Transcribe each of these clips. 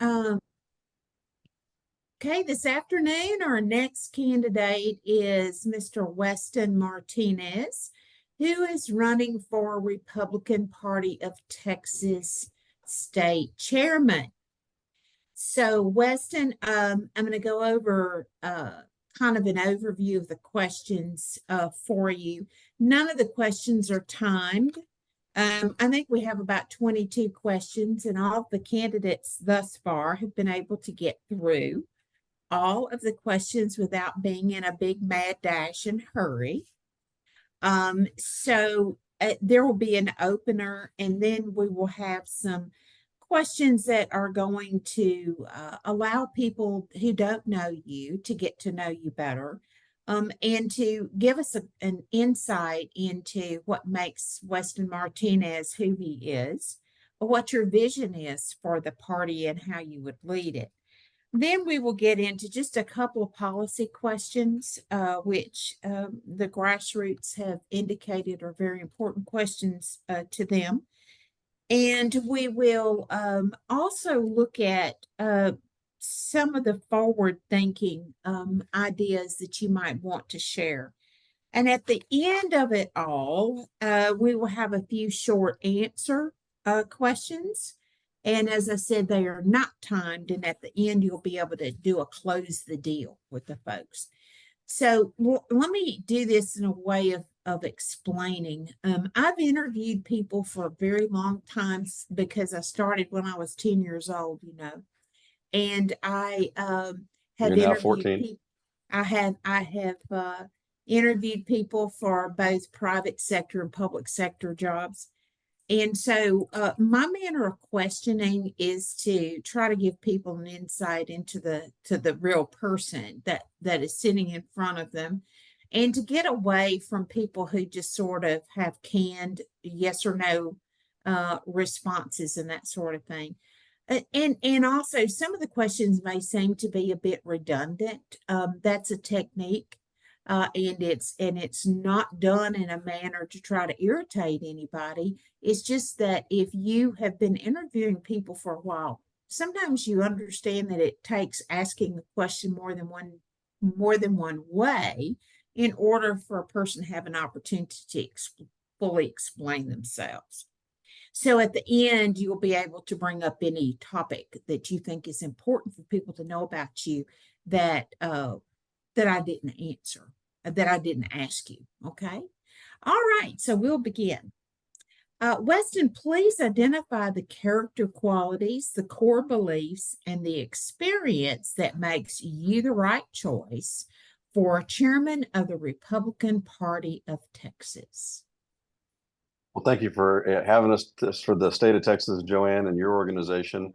Okay, this afternoon, our next candidate is Mr. Weston Martinez, who is running for Republican Party of Texas State Chairman. So, Weston, I'm going to go over kind of an overview of the questions for you. None of the questions are timed. I think we have about 22 questions, and all of the candidates thus far have been able to get through all of the questions without being in a big mad dash and hurry. So there will be an opener, and then we will have some questions that are going to allow people who don't know you to get to know you better, and to give us an insight into what makes Weston Martinez who he is, what your vision is for the party, and how you would lead it. Then we will get into just a couple of policy questions, which the grassroots have indicated are very important questions to them. And we will also look at some of the forward-thinking ideas that you might want to share. And at the end of it all, we will have a few short answer questions. And as I said, they are not timed. And at the end, you'll be able to do a close the deal with the folks. So let me do this in a way of explaining. I've interviewed people for a very long time because I started when I was 10 years old, and I have interviewed 14. people. I have interviewed people for both private sector and public sector jobs. And so my manner of questioning is to try to give people an insight into the real person that is sitting in front of them, and to get away from people who just sort of have canned yes or no responses and that sort of thing. And also some of the questions may seem to be a bit redundant. That's a technique. And it's not done in a manner to try to irritate anybody. It's just that if you have been interviewing people for a while, sometimes you understand that it takes asking the question more than one way in order for a person to have an opportunity to fully explain themselves. So at the end, you'll be able to bring up any topic that you think is important for people to know about you that I didn't answer, that I didn't ask you. Okay. All right. So we'll begin. Weston, please identify the character qualities, the core beliefs, and the experience that makes you the right choice for chairman of the Republican Party of Texas. Well, thank you for having us for the state of Texas, Joanne, and your organization.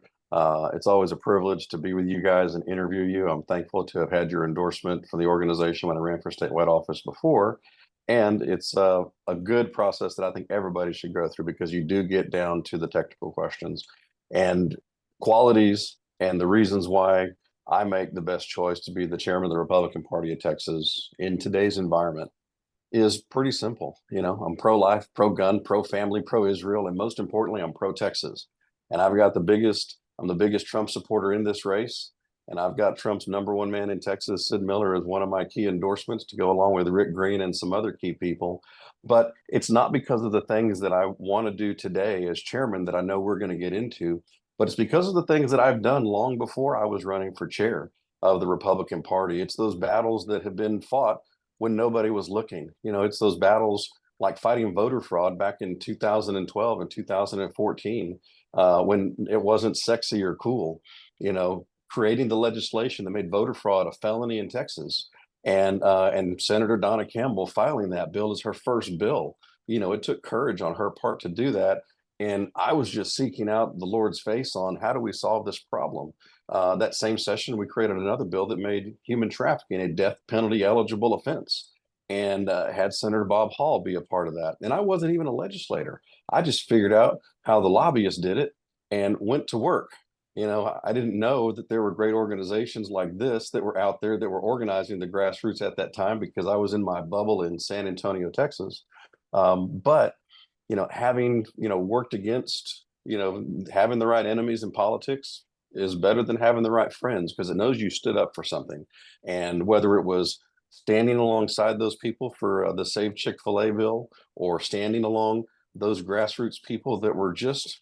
It's always a privilege to be with you guys and interview you. I'm thankful to have had your endorsement for the organization when I ran for statewide office before. And it's a good process that I think everybody should go through, because you do get down to the technical questions and qualities and the reasons why I make the best choice to be the chairman of the Republican Party of Texas in today's environment is pretty simple. I'm pro-life, pro-gun, pro-family, pro-Israel, and most importantly, I'm pro-Texas. And I'm the biggest Trump supporter in this race. And I've got Trump's number one man in Texas, Sid Miller, as one of my key endorsements to go along with Rick Green and some other key people. But it's not because of the things that I want to do today as chairman that I know we're going to get into, but it's because of the things that I've done long before I was running for chair of the Republican Party. It's those battles that have been fought when nobody was looking. It's those battles like fighting voter fraud back in 2012 and 2014, when it wasn't sexy or cool, creating the legislation that made voter fraud a felony in Texas, and Senator Donna Campbell filing that bill as her first bill. It took courage on her part to do that. And I was just seeking out the Lord's face on how do we solve this problem. That same session, we created another bill that made human trafficking a death penalty eligible offense, and had Senator Bob Hall be a part of that. And I wasn't even a legislator. I just figured out how the lobbyists did it and went to work. I didn't know that there were great organizations like this that were out there that were organizing the grassroots at that time, because I was in my bubble in San Antonio, Texas. But having worked against having the right enemies in politics, is better than having the right friends, because it knows you stood up for something. And whether it was standing alongside those people for the Save Chick-fil-A bill, or standing along those grassroots people that were just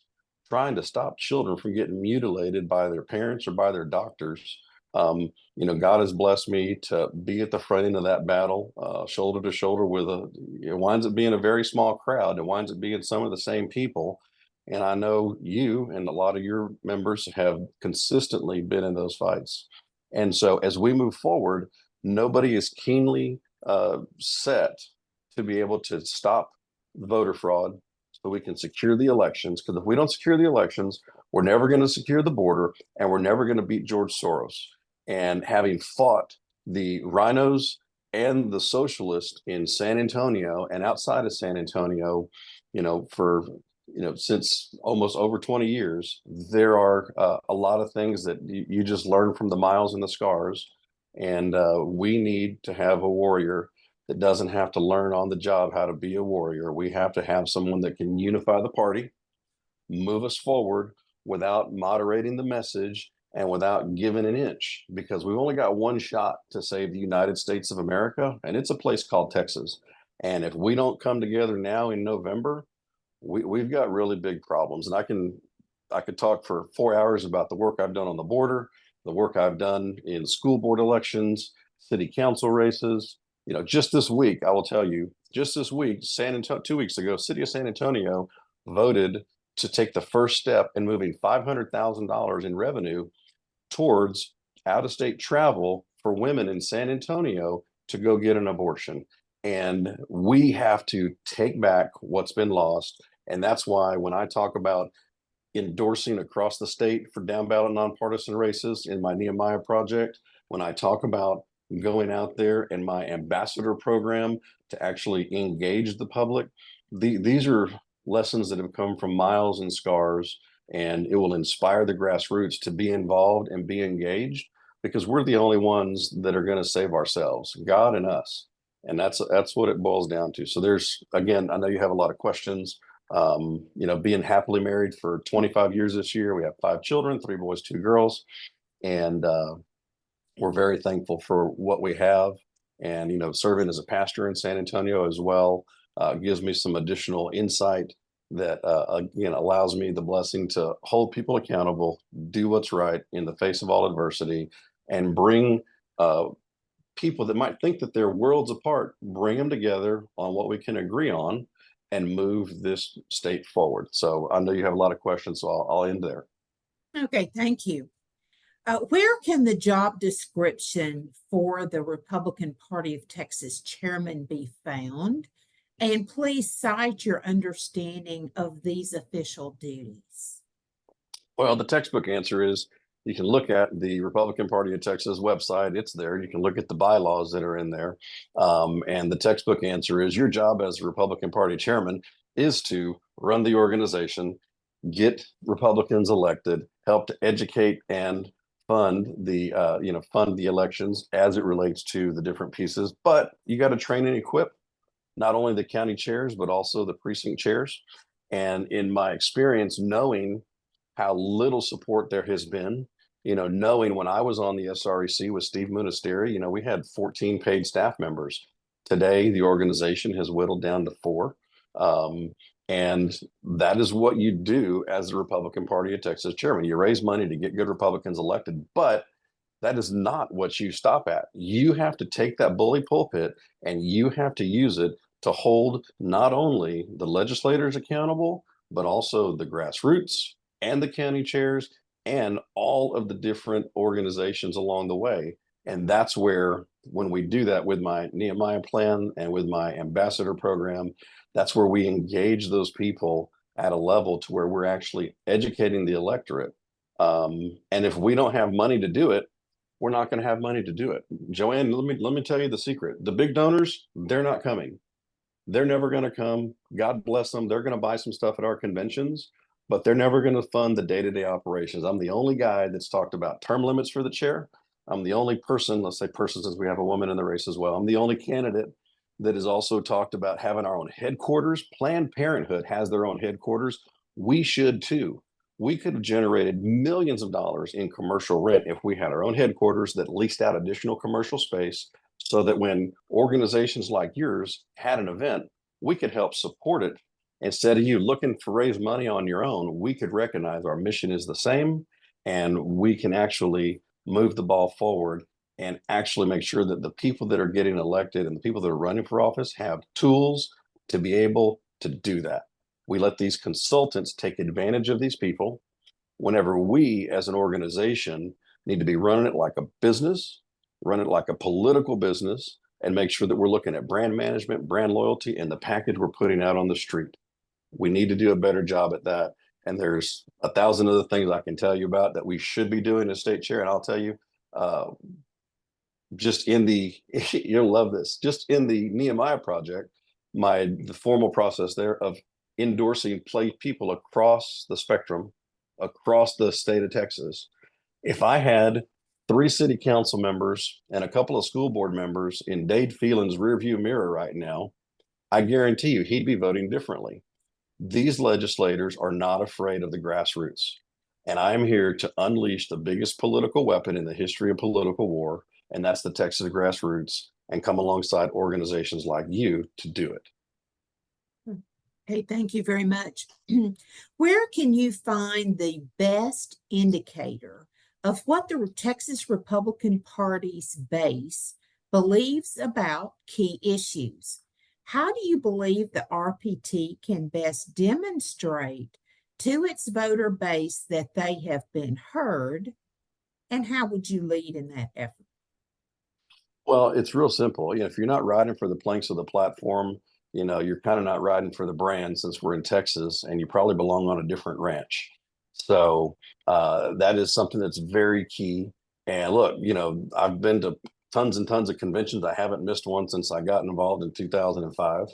trying to stop children from getting mutilated by their parents or by their doctors. God has blessed me to be at the front end of that battle, shoulder to shoulder with it winds up being a very small crowd. It winds up being some of the same people. And I know you and a lot of your members have consistently been in those fights. And so as we move forward, nobody is keenly set to be able to stop the voter fraud so we can secure the elections. Because if we don't secure the elections, we're never going to secure the border, and we're never going to beat George Soros. And having fought the rhinos and the socialists in San Antonio and outside of San Antonio, for since almost over 20 years, there are a lot of things that you just learn from the miles and the scars. And we need to have a warrior that doesn't have to learn on the job how to be a warrior. We have to have someone that can unify the party, move us forward without moderating the message and without giving an inch, because we've only got one shot to save the United States of America, and it's a place called Texas. And if we don't come together now in November, we've got really big problems. And I could talk for 4 hours about the work I've done on the border, the work I've done in school board elections, city council races. Just this week, I will tell you, just this week, 2 weeks ago, city of San Antonio voted to take the first step in moving $500,000 in revenue towards out-of-state travel for women in San Antonio to go get an abortion. And we have to take back what's been lost. And that's why when I talk about endorsing across the state for down ballot nonpartisan races in my Nehemiah project, when I talk about going out there in my ambassador program to actually engage the public, these are lessons that have come from miles and scars, and it will inspire the grassroots to be involved and be engaged, because we're the only ones that are going to save ourselves, God and us. And that's what it boils down to. So again, I know you have a lot of questions. Being happily married for 25 years this year, we have 5 children, 3 boys, 2 girls, and we're very thankful for what we have. And serving as a pastor in San Antonio as well gives me some additional insight that again allows me the blessing to hold people accountable, do what's right in the face of all adversity, and bring people that might think that they're worlds apart, bring them together on what we can agree on and move this state forward. So I know you have a lot of questions, so I'll end there. Okay, thank you. Where can the job description for the Republican Party of Texas chairman be found? And please cite your understanding of these official duties. Well, the textbook answer is you can look at the Republican Party of Texas website. It's there. You can look at the bylaws that are in there. And the textbook answer is your job as a Republican Party chairman is to run the organization, get Republicans elected, help to educate and fund the elections as it relates to the different pieces. But you got to train and equip not only the county chairs, but also the precinct chairs. And in my experience, knowing how little support there has been, knowing when I was on the SREC with Steve Munisteri, we had 14 paid staff members. Today, the organization has whittled down to 4. And that is what you do as the Republican Party of Texas chairman. You raise money to get good Republicans elected, but that is not what you stop at. You have to take that bully pulpit and you have to use it to hold not only the legislators accountable, but also the grassroots and the county chairs and all of the different organizations along the way. And that's where, when we do that with my Nehemiah plan and with my ambassador program, that's where we engage those people at a level to where we're actually educating the electorate. And if we don't have money to do it, we're not going to have money to do it. Joanne, let me tell you the secret. The big donors, they're not coming. They're never going to come. God bless them. They're going to buy some stuff at our conventions, but they're never going to fund the day-to-day operations. I'm the only guy that's talked about term limits for the chair. I'm the only person, let's say person, since we have a woman in the race as well. I'm the only candidate that has also talked about having our own headquarters. Planned Parenthood has their own headquarters. We should too. we could have generated millions of dollars in commercial rent if we had our own headquarters that leased out additional commercial space, so that when organizations like yours had an event, we could help support it. Instead of you looking to raise money on your own, we could recognize our mission is the same, and we can actually move the ball forward and actually make sure that the people that are getting elected and the people that are running for office have tools to be able to do that. We let these consultants take advantage of these people whenever we, as an organization, need to be running it like a business, run it like a political business, and make sure that we're looking at brand management, brand loyalty, and the package we're putting out on the street. We need to do a better job at that. And there's 1,000 other things I can tell you about that we should be doing as state chair. And I'll tell you, just in the, you'll love this, just in the Nehemiah project, the formal process there of endorsing people across the spectrum, across the state of Texas. If I had 3 city council members and a couple of school board members in Dade Phelan's rearview mirror right now, I guarantee you he'd be voting differently. These legislators are not afraid of the grassroots. And I'm here to unleash the biggest political weapon in the history of political war, and that's the Texas grassroots, and come alongside organizations like you to do it. Hey, thank you very much. Where can you find the best indicator of what the Texas Republican Party's base believes about key issues? How do you believe the RPT can best demonstrate to its voter base that they have been heard? And how would you lead in that effort? Well, it's real simple. If you're not riding for the planks of the platform, you're kind of not riding for the brand, since we're in Texas and you probably belong on a different ranch. So that is something that's very key. And look, I've been to tons and tons of conventions. I haven't missed one since I got involved in 2005.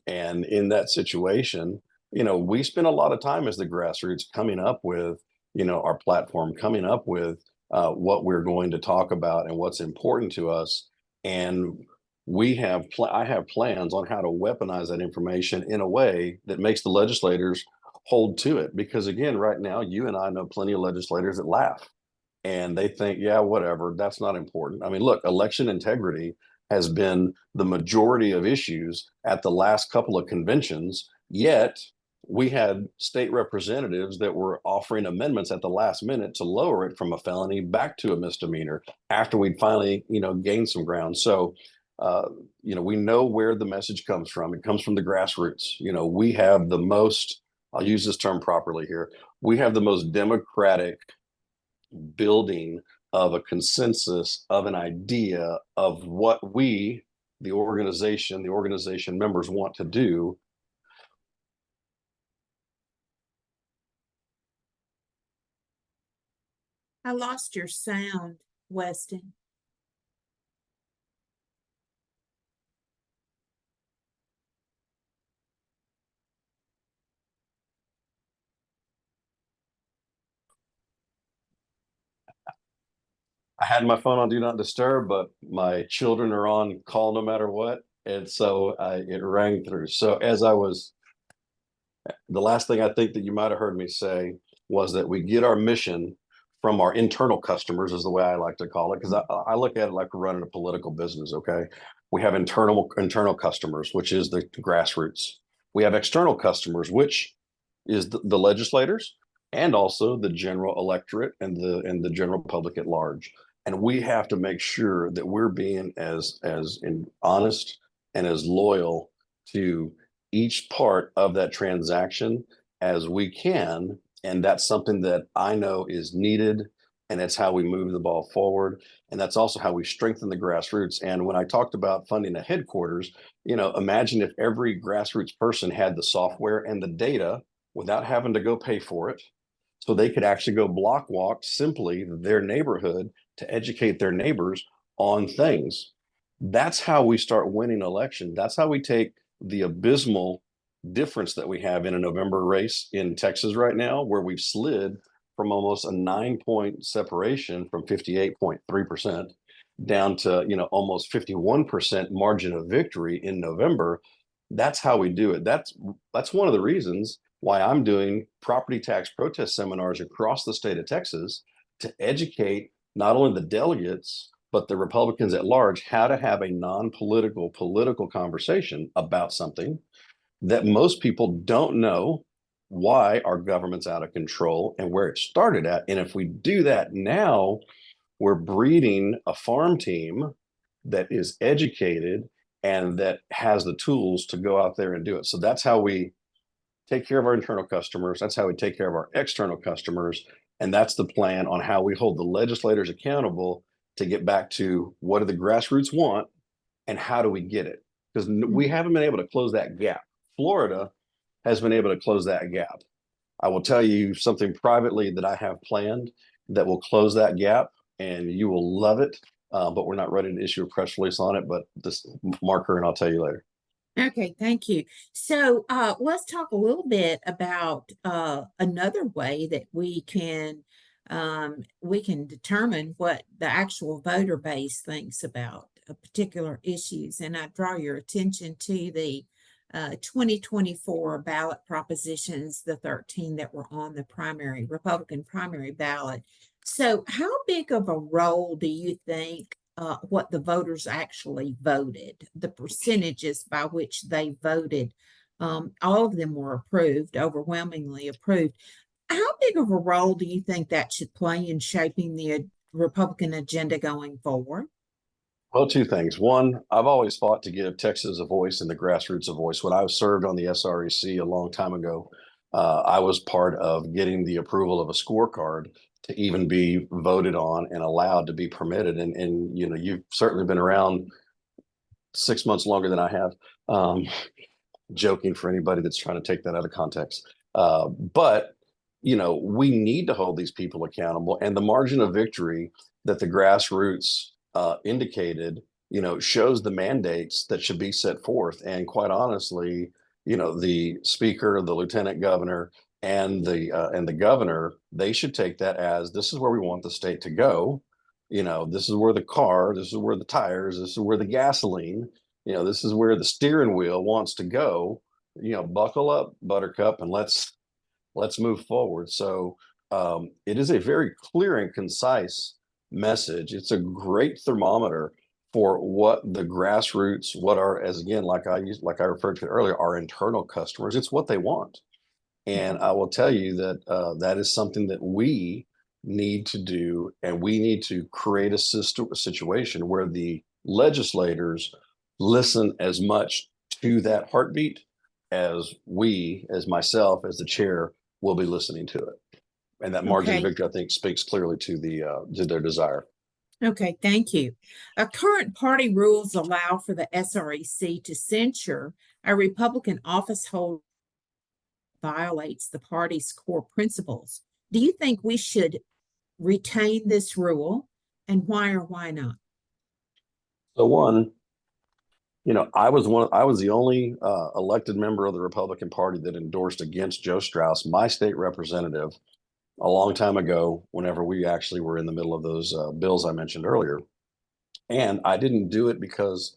And in that situation, we spend a lot of time as the grassroots coming up with, our platform, coming up with what we're going to talk about and what's important to us. And I have plans on how to weaponize that information in a way that makes the legislators hold to it. Because again, right now, you and I know plenty of legislators that laugh and they think, yeah, whatever, that's not important. I mean, look, election integrity has been the majority of issues at the last couple of conventions, yet we had state representatives that were offering amendments at the last minute to lower it from a felony back to a misdemeanor after we'd finally, gained some ground. So, we know where the message comes from. It comes from the grassroots. We have the most, I'll use this term properly here, we have the most democratic building of a consensus of an idea of what we, the organization members want to do. I lost your sound, Weston. I had my phone on do not disturb, but my children are on call no matter what. And so it rang through. So the last thing I think that you might have heard me say was that we get our mission from our internal customers, is the way I like to call it, because I look at it like we're running a political business. Okay, we have internal customers, which is the grassroots. We have external customers, which is the legislators and also the general electorate and the general public at large. And we have to make sure that we're being as honest and as loyal to each part of that transaction as we can. And that's something that I know is needed. And that's how we move the ball forward. And that's also how we strengthen the grassroots. And when I talked about funding a headquarters, imagine if every grassroots person had the software and the data without having to go pay for it. So they could actually go block walk simply their neighborhood to educate their neighbors on things. That's how we start winning elections. That's how we take the abysmal difference that we have in a November race in Texas right now, where we've slid from almost a 9-point separation from 58.3% down to, almost 51% margin of victory in November. That's how we do it. That's one of the reasons why I'm doing property tax protest seminars across the state of Texas to educate not only the delegates, but the Republicans at large, how to have a non-political, political conversation about something that most people don't know why our government's out of control and where it started at. And if we do that now, we're breeding a farm team that is educated and that has the tools to go out there and do it. So that's how we take care of our internal customers. That's how we take care of our external customers. And that's the plan on how we hold the legislators accountable to get back to what do the grassroots want and how do we get it? Because we haven't been able to close that gap. Florida has been able to close that gap. I will tell you something privately that I have planned that will close that gap, and you will love it. But we're not ready to issue a press release on it. But this marker, and I'll tell you later. Okay, thank you. So let's talk a little bit about another way that we can determine what the actual voter base thinks about particular issues. And I draw your attention to the 2024 ballot propositions, the 13 that were on the primary Republican primary ballot. So how big of a role do you think what the voters actually voted, the percentages by which they voted? All of them were approved, overwhelmingly approved. How big of a role do you think that should play in shaping the Republican agenda going forward? Well, two things. One, I've always fought to give Texas a voice and the grassroots a voice. When I served on the SREC a long time ago, I was part of getting the approval of a scorecard to even be voted on and allowed to be permitted. And you know, you've certainly been around 6 months longer than I have. Joking for anybody that's trying to take that out of context. But you know, we need to hold these people accountable, and the margin of victory that the grassroots indicated, you know, shows the mandates that should be set forth. And quite honestly, you know, the speaker, the lieutenant governor, and the governor, they should take that as this is where we want the state to go. You know, this is where the car, this is where the tires, this is where the gasoline, you know, this is where the steering wheel wants to go. You know, buckle up, Buttercup, and let's move forward. So it is a very clear and concise message. It's a great thermometer for what the grassroots, what are, as again, like I referred to earlier, our internal customers. It's what they want. And I will tell you that that is something that we need to do, and we need to create a system, a situation where the legislators listen as much to that heartbeat as we, as myself, as the chair, will be listening to it. And that margin of Okay. victory, I think, speaks clearly to to their desire. Okay, thank you. Current party rules allow for the SREC to censure a Republican office holder violates the party's core principles. Do you think we should retain this rule, and why or why not? So one, you know, I was the only elected member of the Republican Party that endorsed against Joe Straus, my state representative, a long time ago, whenever we actually were in the middle of those bills I mentioned earlier. And I didn't do it because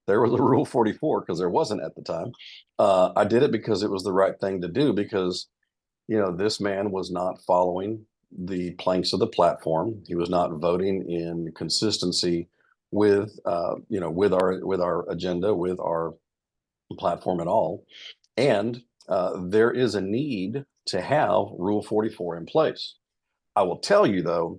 there was a Rule 44, because there wasn't at the time. I did it because it was the right thing to do, because, you know, this man was not following the planks of the platform. He was not voting in consistency with, you know, with our agenda, with our platform at all. And there is a need to have Rule 44 in place. I will tell you, though,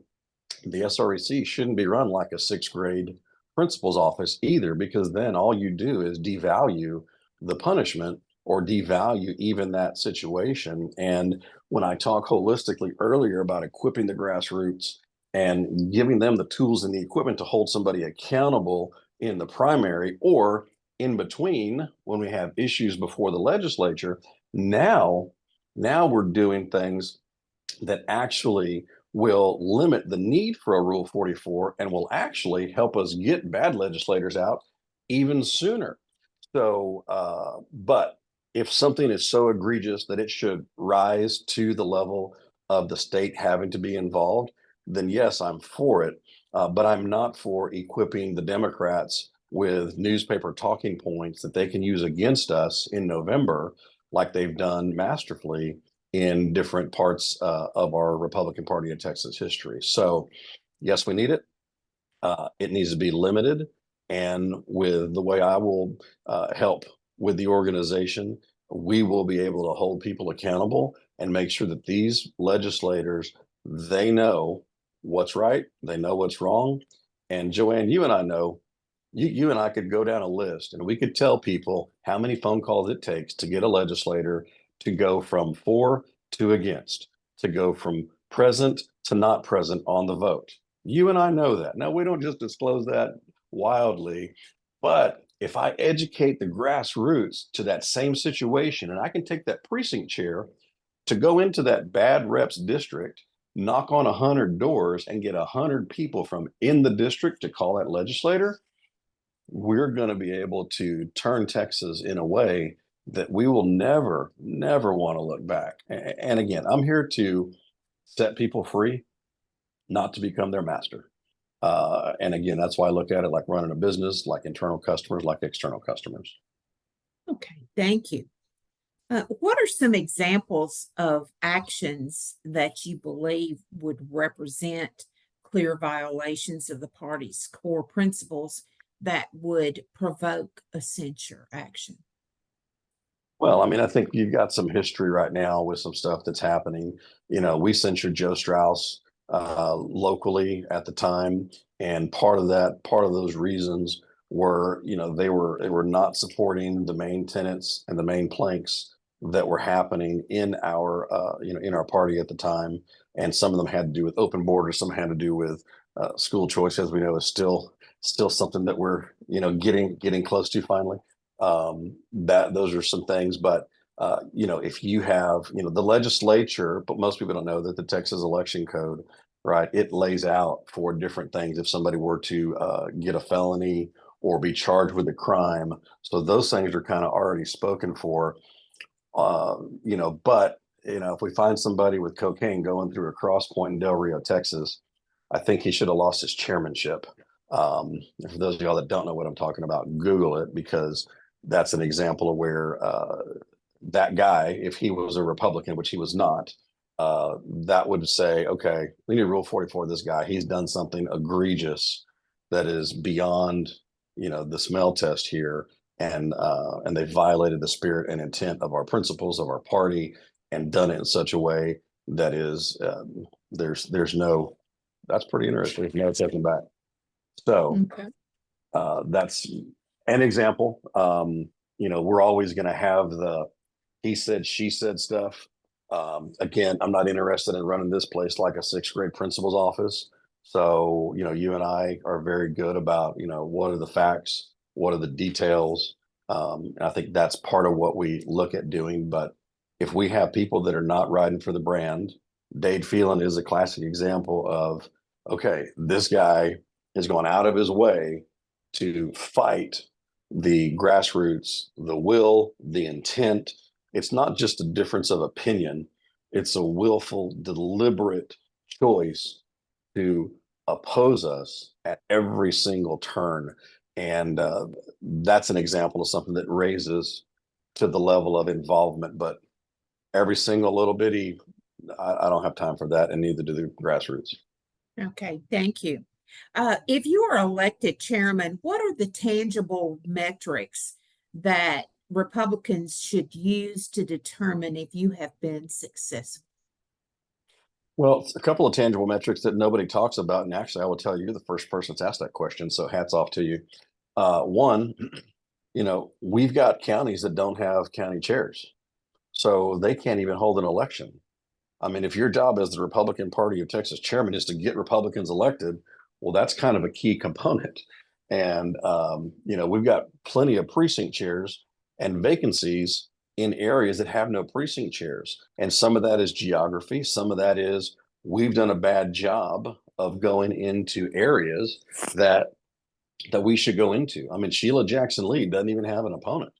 the SREC shouldn't be run like a sixth grade principal's office either, because then all you do is devalue the punishment or devalue even that situation. And when I talk holistically earlier about equipping the grassroots and giving them the tools and the equipment to hold somebody accountable in the primary or in between when we have issues before the legislature, now we're doing things that actually will limit the need for a Rule 44 and will actually help us get bad legislators out even sooner. So, but if something is so egregious that it should rise to the level of the state having to be involved, then yes, I'm for it. But I'm not for equipping the Democrats with newspaper talking points that they can use against us in November like they've done masterfully in different parts of our Republican Party of Texas history. So, yes, we need it. It needs to be limited. And with the way I will help with the organization, we will be able to hold people accountable and make sure that these legislators, they know what's right, they know what's wrong. And Joanne, you and I know, you and I could go down a list and we could tell people how many phone calls it takes to get a legislator to go from for to against, to go from present to not present on the vote. You and I know that. Now, we don't just disclose that wildly, but if I educate the grassroots to that same situation, and I can take that precinct chair to go into that bad reps district, knock on 100 doors and get 100 people from in the district to call that legislator, we're going to be able to turn Texas in a way that we will never, never want to look back. And again, I'm here to set people free, not to become their master. And again, that's why I look at it like running a business, like internal customers, like external customers. Okay, thank you. What are some examples of actions that you believe would represent clear violations of the party's core principles that would provoke a censure action? Well, I mean, I think you've got some history right now with some stuff that's happening. You know, we censured Joe Strauss locally at the time, and part of those reasons were, you know, they were not supporting the main tenets and the main planks that were happening in our in our party at the time, and some of them had to do with open borders, some had to do with school choice, as we know, is still something that we're getting close to finally. That those are some things, but if you have, the legislature, but most people don't know that the Texas election code, right, it lays out for different things if somebody were to get a felony or be charged with a crime. So those things are kind of already spoken for. But if we find somebody with cocaine going through a cross point in Del Rio, Texas, I think he should have lost his chairmanship. For those of y'all that don't know what I'm talking about, Google it, because that's an example of where that guy, if he was a Republican, which he was not, that would say, okay, we need Rule 44. This guy, he's done something egregious that is beyond, the smell test here, and they violated the spirit and intent of our principles of our party, and done it in such a way that is there's no. That's pretty interesting. No taking back. So Okay. that's an example. We're always going to have the he said, she said stuff. Again, I'm not interested in running this place like a sixth grade principal's office. So, you and I are very good about, what are the facts? What are the details? And I think that's part of what we look at doing. But if we have people that are not riding for the brand, Dade Phelan is a classic example of, okay, this guy is going out of his way to fight the grassroots, the will, the intent. It's not just a difference of opinion, it's a willful, deliberate choice to oppose us at every single turn. And that's an example of something that raises to the level of involvement. But every single little bitty, I don't have time for that, and neither do the grassroots. Okay, thank you. If you are elected chairman, what are the tangible metrics that Republicans should use to determine if you have been successful? Well, a couple of tangible metrics that nobody talks about, and actually, I will tell you, you're the first person that's asked that question, so hats off to you. One, we've got counties that don't have county chairs, so they can't even hold an election. I mean, if your job as the Republican Party of Texas chairman is to get Republicans elected, well, that's kind of a key component. And, we've got plenty of precinct chairs and vacancies in areas that have no precinct chairs. And some of that is geography. Some of that is we've done a bad job of going into areas that we should go into. I mean, Sheila Jackson Lee doesn't even have an opponent.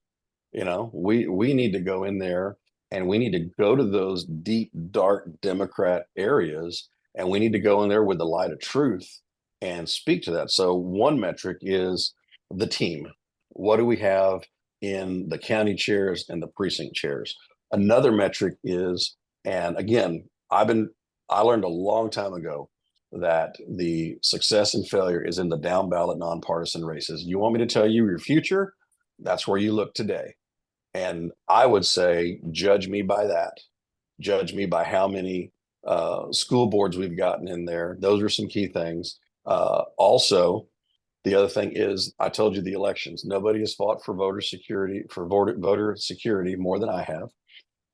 We need to go in there, and we need to go to those deep, dark Democrat areas, and we need to go in there with the light of truth and speak to that. So one metric is the team. What do we have in the county chairs and the precinct chairs. Another metric is, and again, I learned a long time ago that the success and failure is in the down ballot nonpartisan races. You want me to tell you your future? That's where you look today. And I would say, judge me by that. Judge me by how many school boards we've gotten in there. Those are some key things. Also, the other thing is, I told you the elections. Nobody has fought for voter security, for voter security more than I have.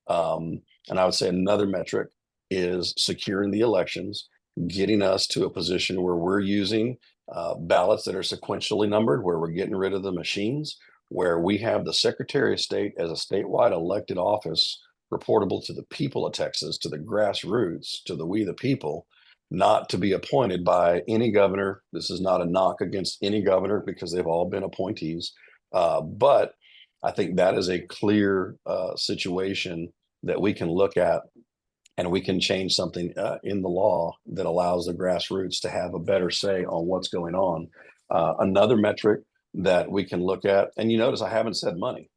And I would say another metric is securing the elections, getting us to a position where we're using ballots that are sequentially numbered, where we're getting rid of the machines, where we have the Secretary of State as a statewide elected office reportable to the people of Texas, to the grassroots, to the we the people, not to be appointed by any governor. This is not a knock against any governor because they've all been appointees. But I think that is a clear situation that we can look at, and we can change something in the law that allows the grassroots to have a better say on what's going on. Another metric that we can look at, and you notice I haven't said money.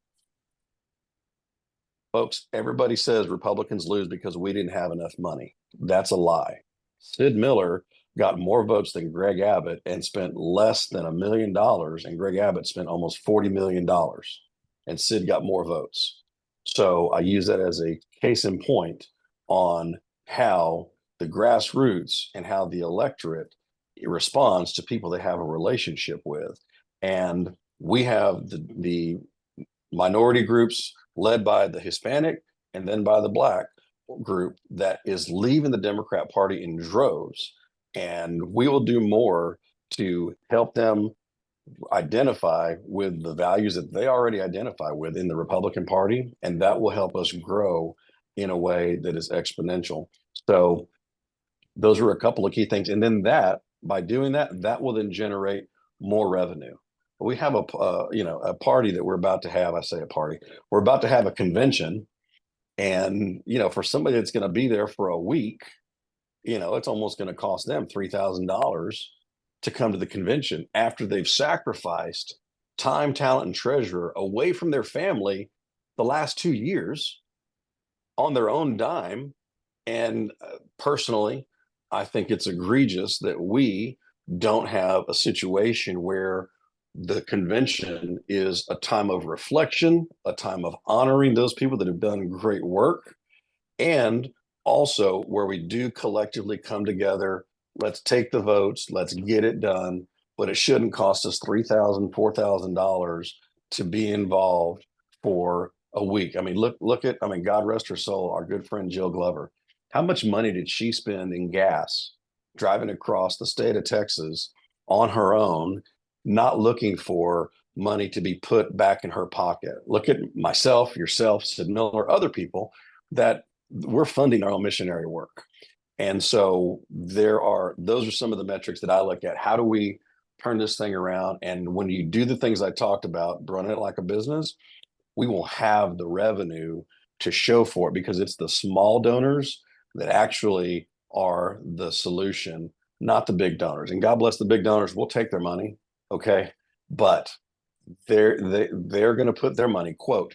Folks, everybody says Republicans lose because we didn't have enough money. That's a lie. Sid Miller got more votes than Greg Abbott and spent less than $1 million, and Greg Abbott spent almost $40 million, and Sid got more votes. So I use that as a case in point on how the grassroots and how the electorate responds to people they have a relationship with. And we have the minority groups led by the Hispanic and then by the Black group that is leaving the Democrat Party in droves. And we will do more to help them identify with the values that they already identify with in the Republican Party. And that will help us grow in a way that is exponential. So those are a couple of key things. And then by doing that, that will then generate more revenue. We have a party that we're about to have. I say a party. We're about to have a convention, and for somebody that's going to be there for a week, it's almost going to cost them $3,000 to come to the convention after they've sacrificed time, talent, and treasure away from their family the last 2 years on their own dime. And personally, I think it's egregious that we don't have a situation where the convention is a time of reflection, a time of honoring those people that have done great work, and also where we do collectively come together. Let's take the votes, let's get it done, but it shouldn't cost us $3,000, $4,000 to be involved for a week. I mean, look at, God rest her soul, our good friend Jill Glover. How much money did she spend in gas driving across the state of Texas on her own, not looking for money to be put back in her pocket? Look at myself, yourself, Sid Miller, other people that we're funding our own missionary work. And so those are some of the metrics that I look at. How do we turn this thing around? And when you do the things I talked about, run it like a business, we will have the revenue to show for it, because it's the small donors that actually are the solution, not the big donors. And God bless the big donors. We'll take their money. Okay. But they're going to put their money, quote,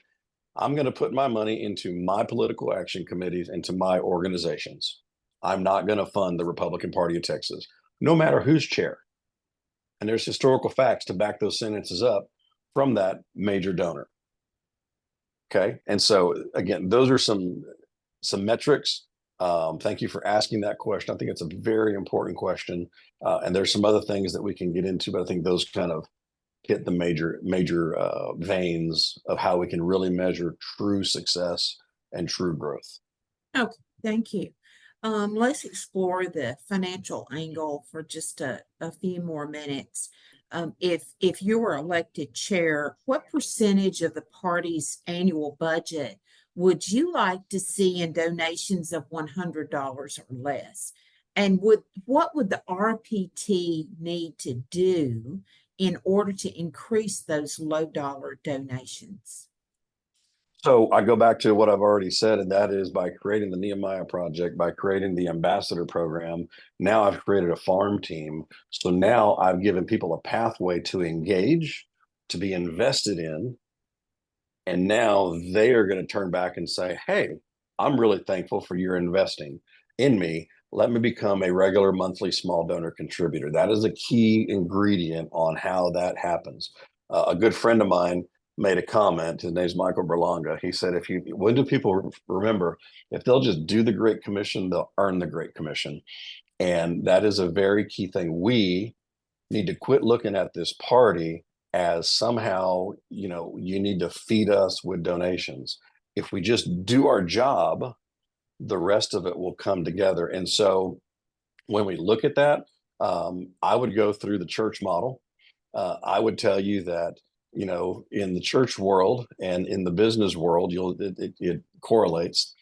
I'm going to put my money into my political action committees and to my organizations. I'm not going to fund the Republican Party of Texas, no matter who's chair. And there's historical facts to back those sentences up from that major donor. Okay. And so again, those are some metrics. Thank you for asking that question. I think it's a very important question. And there's some other things that we can get into, but I think those kind of hit the major veins of how we can really measure true success and true growth. Okay, thank you. Let's explore the financial angle for just a few more minutes. If you were elected chair, what percentage of the party's annual budget would you like to see in donations of $100 or less? And what would the RPT need to do in order to increase those low dollar donations? So I go back to what I've already said, and that is by creating the Nehemiah Project, by creating the ambassador program, now I've created a farm team. So now I've given people a pathway to engage, to be invested in, And now they are going to turn back and say, hey, I'm really thankful for your investing in me. Let me become a regular monthly small donor contributor. That is a key ingredient on how that happens. A good friend of mine made a comment. His name's Michael Berlanga. He said, when do people remember, if they'll just do the Great Commission, they'll earn the Great Commission. And that is a very key thing. We need to quit looking at this party as somehow, you need to feed us with donations. If we just do our job, the rest of it will come together. And so when we look at that, I would go through the church model. I would tell you that, in the church world and in the business world, it correlates.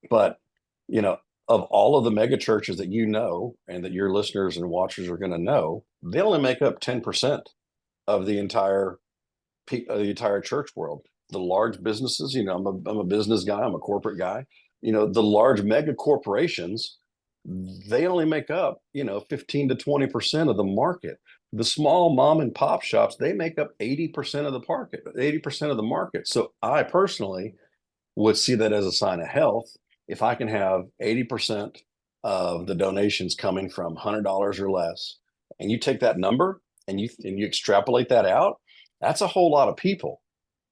But, you know, of all of the mega churches that and that your listeners and watchers are going to know, they only make up 10% of the entire church world. The large businesses, I'm a business guy, I'm a corporate guy. The large mega corporations, they only make up, 15 to 20% of the market. The small mom and pop shops, they make up 80% of the market, 80% of the market. So I personally would see that as a sign of health. If I can have 80% of the donations coming from $100 or less, and you take that number and you extrapolate that out, that's a whole lot of people.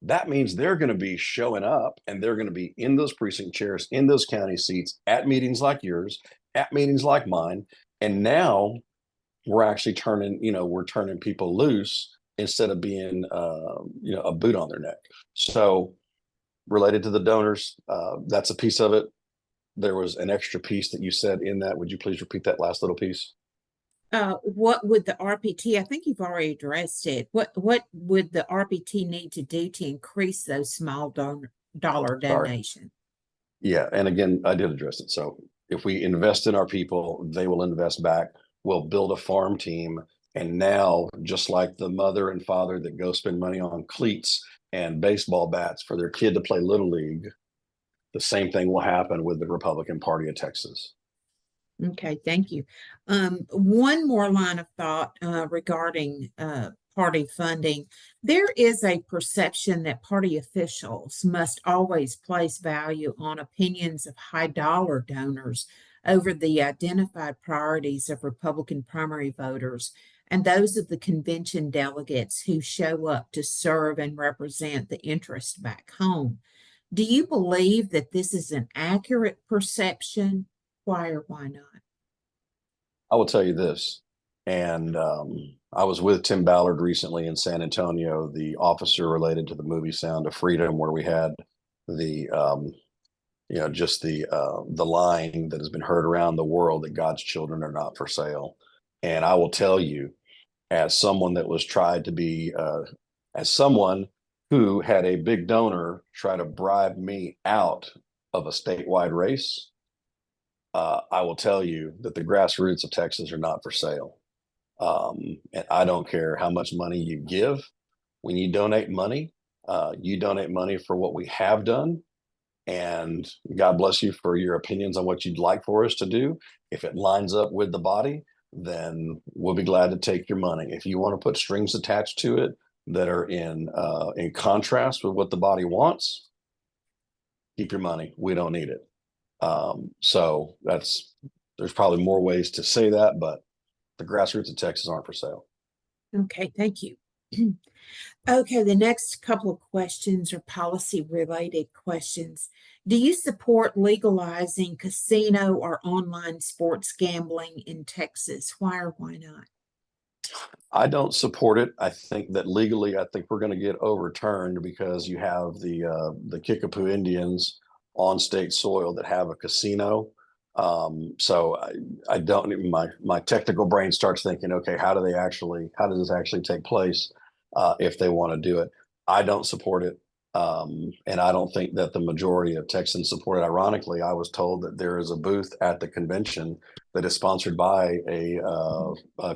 That means they're going to be showing up and they're going to be in those precinct chairs, in those county seats, at meetings like yours, at meetings like mine. And now we're actually turning people loose instead of being, a boot on their neck. So related to the donors, that's a piece of it. There was an extra piece that you said in that. Would you please repeat that last little piece? What would the RPT, I think you've already addressed it. What would the RPT need to do to increase those small dollar Sorry. donation? Yeah. And again, I did address it. So if we invest in our people, they will invest back. We'll build a farm team. And now, just like the mother and father that go spend money on cleats and baseball bats for their kid to play Little League, the same thing will happen with the Republican Party of Texas. Okay, thank you. One more line of thought regarding party funding. There is a perception that party officials must always place value on opinions of high dollar donors over the identified priorities of Republican primary voters and those of the convention delegates who show up to serve and represent the interest back home. Do you believe that this is an accurate perception? Why or why not? I will tell you this, and I was with Tim Ballard recently in San Antonio, the officer related to the movie Sound of Freedom, where we had the just the line that has been heard around the world that God's children are not for sale. And I will tell you, as someone that was tried to be, as someone who had a big donor try to bribe me out of a statewide race, I will tell you that the grassroots of Texas are not for sale. And I don't care how much money you give. When you donate money for what we have done. And God bless you for your opinions on what you'd like for us to do. If it lines up with the body, then we'll be glad to take your money. If you want to put strings attached to it that are in contrast with what the body wants, keep your money. We don't need it. So there's probably more ways to say that, but the grassroots of Texas aren't for sale. Okay, thank you. Okay, the next couple of questions are policy related questions. Do you support legalizing casino or online sports gambling in Texas? Why or why not? I don't support it. I think that legally, I think we're going to get overturned because you have the Kickapoo Indians on state soil that have a casino. So I don't even my technical brain starts thinking, okay, how does this actually take place if they want to do it? I don't support it. And I don't think that the majority of Texans support it. Ironically, I was told that there is a booth at the convention that is sponsored by a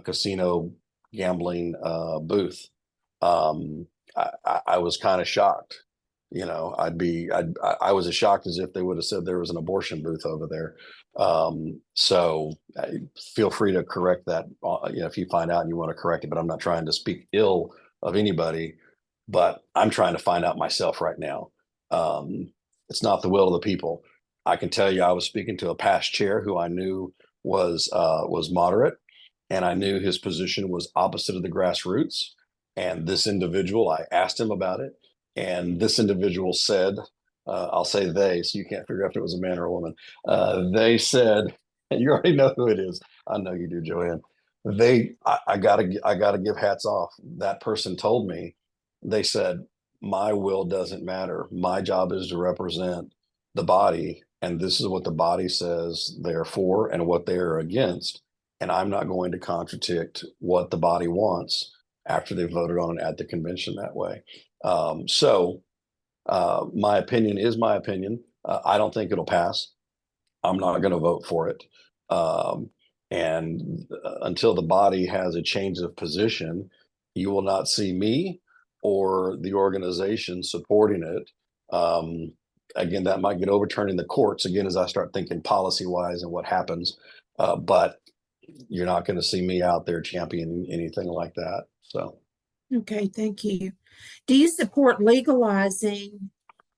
casino gambling booth. I was kind of shocked. I was as shocked as if they would have said there was an abortion booth over there. So feel free to correct that, if you find out and you want to correct it, but I'm not trying to speak ill of anybody. but I'm trying to find out myself right now. Um, it's not the will of the people. I can tell you, I was speaking to a past chair who I knew was moderate, and I knew his position was opposite of the grassroots. And this individual, I asked him about it, and this individual said, "I'll say they, so you can't figure out if it was a man or a woman." They said, and you already know who it is. I know you do, Joanne. I gotta give hats off. That person told me, they said, my will doesn't matter. My job is to represent the body, and this is what the body says they're for and what they are against. And I'm not going to contradict what the body wants after they voted on it at the convention that way. My opinion is my opinion. I don't think it'll pass. I'm not going to vote for it. Um, and until the body has a change of position, you will not see me or the organization supporting it. Again, that might get overturned in the courts again as I start thinking policy wise and what happens. But you're not going to see me out there championing anything like that. So, Okay, thank you. Do you support legalizing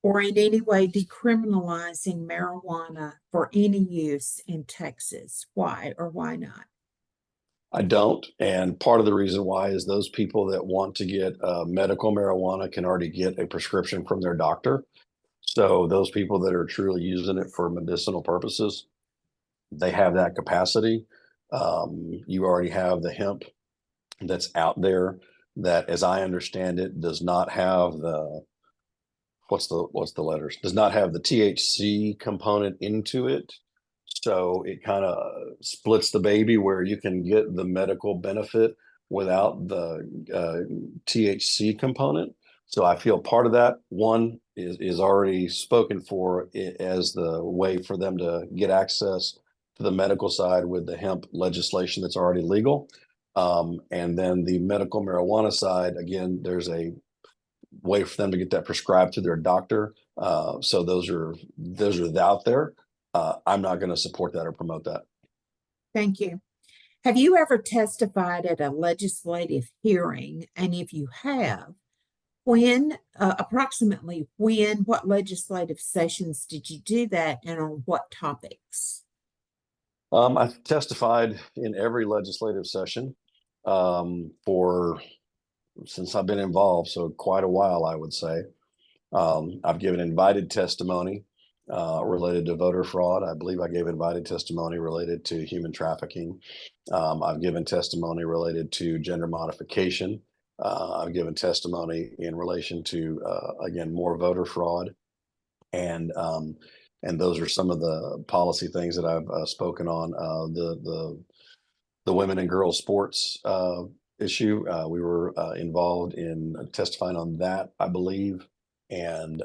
or in any way decriminalizing marijuana for any use in Texas? Why or why not? I don't. And part of the reason why is those people that want to get medical marijuana can already get a prescription from their doctor. So those people that are truly using it for medicinal purposes, they have that capacity. You already have the hemp that's out there that, as I understand it, does not have the what's the letters? Does not have the THC component into it. So it kind of splits the baby where you can get the medical benefit without the THC component. So I feel part of that one is already spoken for as the way for them to get access to the medical side with the hemp legislation that's already legal. And then the medical marijuana side, again, there's a way for them to get that prescribed to their doctor. So those are out there. I'm not going to support that or promote that. Thank you. Have you ever testified at a legislative hearing? And if you have, when, approximately when, what legislative sessions did you do that and on what topics? I've testified in every legislative session for since I've been involved, so quite a while, I would say. I've given invited testimony related to voter fraud. I believe I gave invited testimony related to human trafficking. I've given testimony related to gender modification. I've given testimony in relation to, again, more voter fraud. And and those are some of the policy things that I've spoken on. The women and girls sports issue. We were involved in testifying on that, I believe. And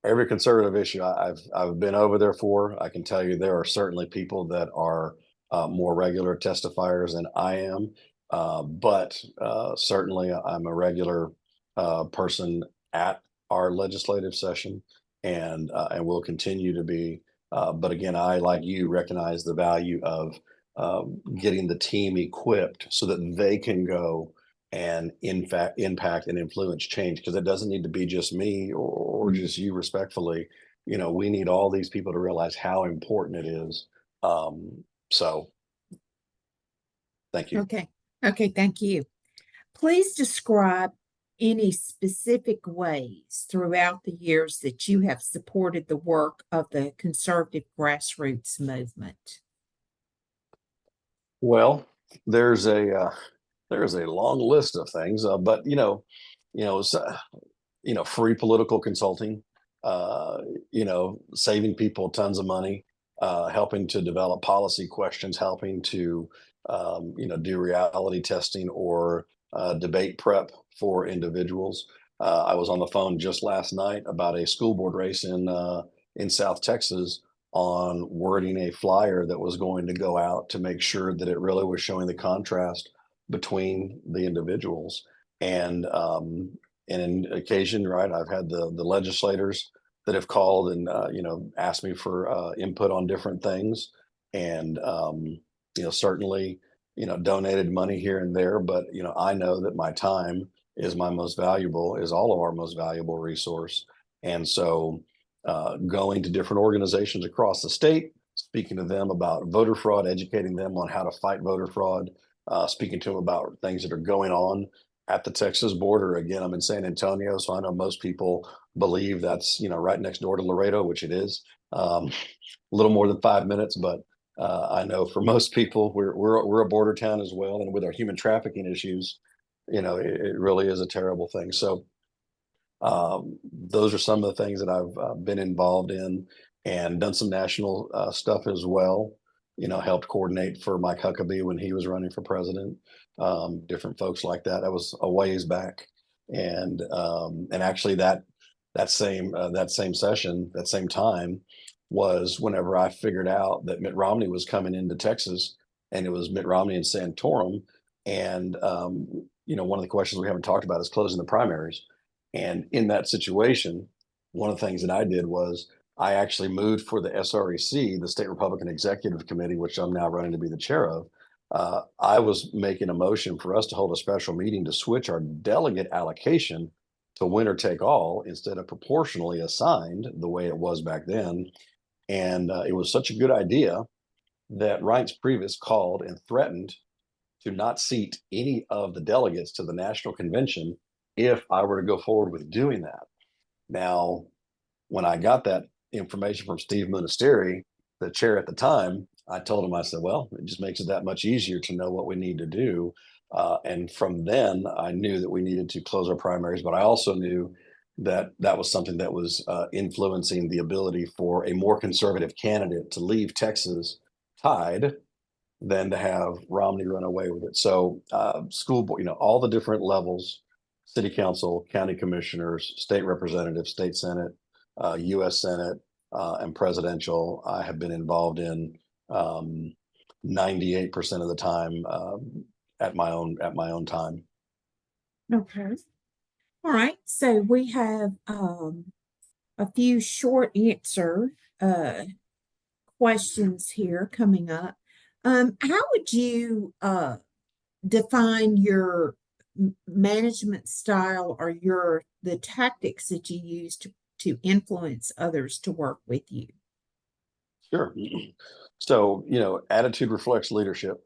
every conservative issue I've been over there for, I can tell you there are certainly people that are more regular testifiers than I am, but certainly I'm a regular person at our legislative session, and will continue to be. But again, I, like you, recognize the value of getting the team equipped so that they can go and in fact impact and influence change, because it doesn't need to be just me or just you, respectfully. We need all these people to realize how important it is. So thank you. Okay. Okay, thank you. Please describe any specific ways throughout the years that you have supported the work of the conservative grassroots movement. Well, there's a long list of things, but you know, s- free political consulting, saving people tons of money, helping to develop policy questions, helping to, do reality testing or debate prep for individuals. I was on the phone just last night about a school board race in South Texas on wording a flyer that was going to go out to make sure that it really was showing the contrast between the individuals. And in occasion, right, I've had the legislators that have called and asked me for input on different things. And certainly donated money here and there, but, I know that my time is all of our most valuable resource. And so, going to different organizations across the state, speaking to them about voter fraud, educating them on how to fight voter fraud, speaking to them about things that are going on at the Texas border. Again, I'm in San Antonio, so I know most people believe that's, right next door to Laredo, which it is. A little more than 5 minutes, but I know for most people, we're a border town as well, and with our human trafficking issues, it really is a terrible thing. So those are some of the things that I've been involved in, and done some national stuff as well. Helped coordinate for Mike Huckabee when he was running for president. Different folks like that. That was a ways back, and actually that same session, that same time, was whenever I figured out that Mitt Romney was coming into Texas, and it was Mitt Romney and Santorum. And one of the questions we haven't talked about is closing the primaries. And in that situation, one of the things that I did was I actually moved for the SREC, the State Republican Executive Committee, which I'm now running to be the chair of. I was making a motion for us to hold a special meeting to switch our delegate allocation to winner take all instead of proportionally assigned the way it was back then. And it was such a good idea that Reince Priebus called and threatened to not seat any of the delegates to the national convention if I were to go forward with doing that. Now, when I got that information from Steve Munisteri, the chair at the time, I told him, I said, well, it just makes it that much easier to know what we need to do. And from then, I knew that we needed to close our primaries, but I also knew that that was something that was influencing the ability for a more conservative candidate to leave Texas tied than to have Romney run away with it. So school board, all the different levels, city council, county commissioners, state representatives, state senate, US Senate, and presidential, I have been involved in 98% of the time at my own time. Okay. All right. So we have a few short answer questions here coming up. How would you define your management style, or the tactics that you use to influence others to work with you? Sure. So, attitude reflects leadership,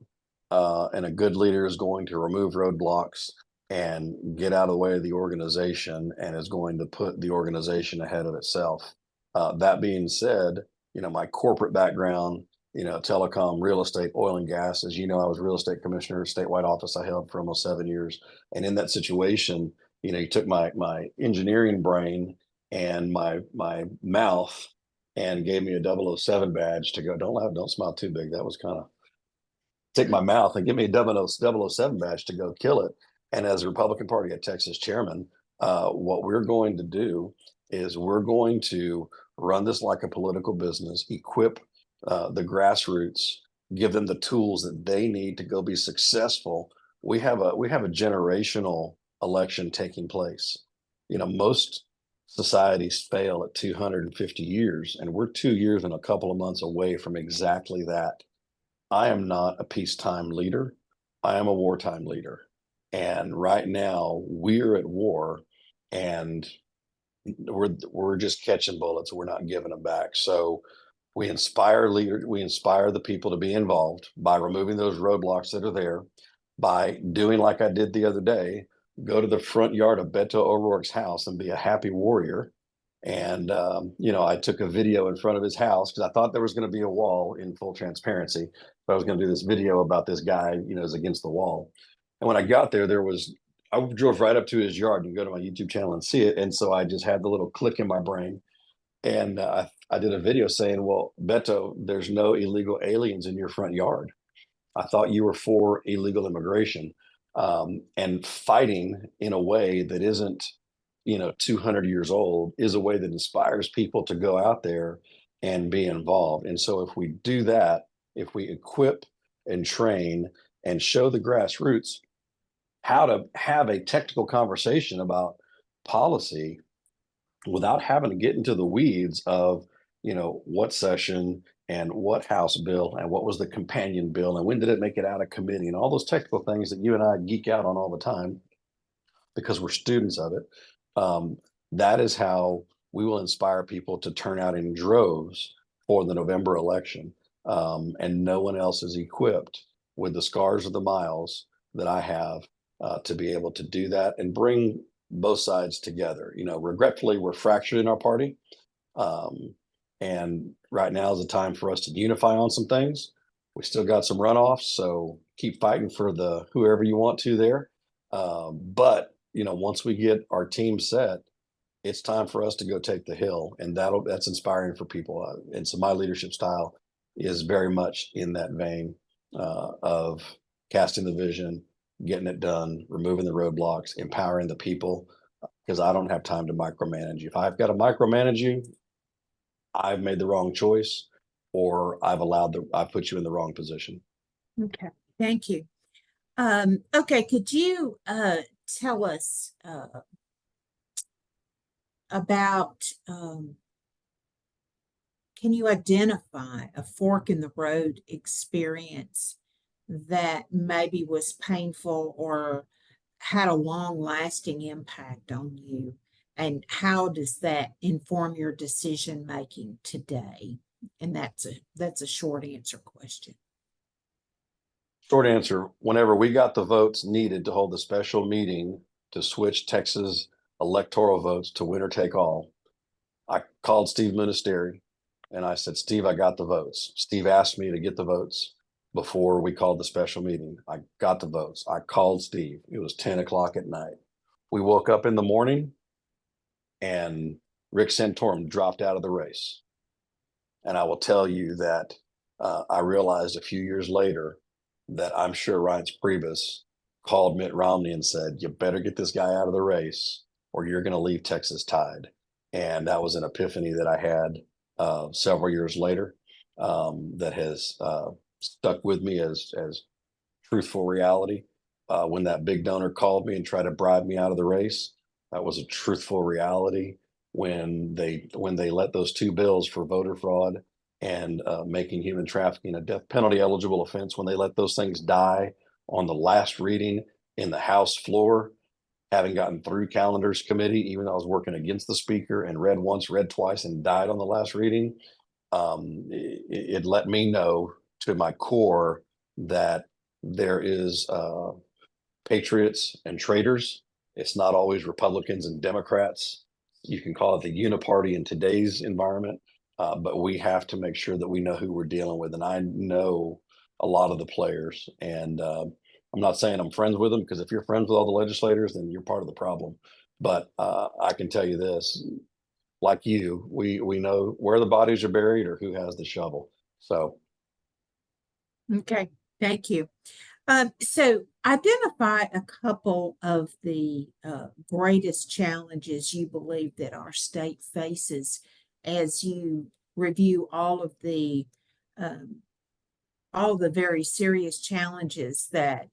and a good leader is going to remove roadblocks and get out of the way of the organization, and is going to put the organization ahead of itself. That being said, my corporate background, telecom, real estate, oil and gas. As you know, I was real estate commissioner, statewide office I held for almost 7 years. And in that situation, you took my engineering brain and my mouth and gave me a 007 badge to go. Don't laugh, don't smile too big. That was kind of, take my mouth and give me a 007 badge to go kill it. And as a Republican Party at Texas chairman, what we're going to do is we're going to run this like a political business, equip the grassroots, give them the tools that they need to go be successful. We have a generational election taking place. Most societies fail at 250 years, and we're 2 years and a couple of months away from exactly that. I am not a peacetime leader. I am a wartime leader. And right now we're at war, and we're just catching bullets. We're not giving them back. So we inspire the people to be involved by removing those roadblocks that are there, by doing like I did the other day, go to the front yard of Beto O'Rourke's house and be a happy warrior. And I took a video in front of his house because I thought there was going to be a wall, in full transparency. So I was going to do this video about this guy, is against the wall. And when I got there, I drove right up to his yard. You can go to my YouTube channel and see it. And so I just had the little click in my brain. And I did a video saying, well, Beto, there's no illegal aliens in your front yard. I thought you were for illegal immigration, and fighting in a way that isn't, 200 years old, is a way that inspires people to go out there and be involved. And so if we do that, if we equip and train and show the grassroots how to have a technical conversation about policy without having to get into the weeds of, what session and what House bill and what was the companion bill and when did it make it out of committee and all those technical things that you and I geek out on all the time because we're students of it. That is how we will inspire people to turn out in droves for the November election. And no one else is equipped with the scars of the miles that I have to be able to do that and bring both sides together. Regretfully, we're fractured in our party. And right now is the time for us to unify on some things. We still got some runoffs, so keep fighting for the whoever you want to there. But once we get our team set, it's time for us to go take the hill, and that's inspiring for people. And so my leadership style is very much in that vein of casting the vision, getting it done, removing the roadblocks, empowering the people. Because I don't have time to micromanage you. If I've got to micromanage you, I've made the wrong choice, or I've put you in the wrong position. Okay, thank you. Okay, could you tell us about can you identify a fork in the road experience that maybe was painful or had a long-lasting impact on you? And how does that inform your decision making today? And that's a short answer question. Short answer, whenever we got the votes needed to hold the special meeting to switch Texas electoral votes to winner take all, I called Steve Ministeri and I said, Steve, I got the votes. Steve asked me to get the votes before we called the special meeting. I got the votes. I called Steve. It was 10 o'clock at night. We woke up in the morning and Rick Santorum dropped out of the race. And I will tell you that I realized a few years later that I'm sure Reince Priebus called Mitt Romney and said, you better get this guy out of the race or you're going to leave Texas tied. And that was an epiphany that I had several years later that has stuck with me as truthful reality. When that big donor called me and tried to bribe me out of the race, that was a truthful reality. When they let those two bills for voter fraud and making human trafficking a death penalty eligible offense, when they let those things die on the last reading in the House floor, having gotten through calendars committee, even though I was working against the speaker and read once, read twice, and died on the last reading, it let me know to my core that there is patriots and traitors. It's not always Republicans and Democrats. You can call it the uniparty in today's environment, but we have to make sure that we know who we're dealing with. And I know a lot of the players, and I'm not saying I'm friends with them, because if you're friends with all the legislators, then you're part of the problem. But I can tell you this, like you, we know where the bodies are buried or who has the shovel. So. Okay, thank you. So identify a couple of the greatest challenges you believe that our state faces as you review all of the very serious challenges that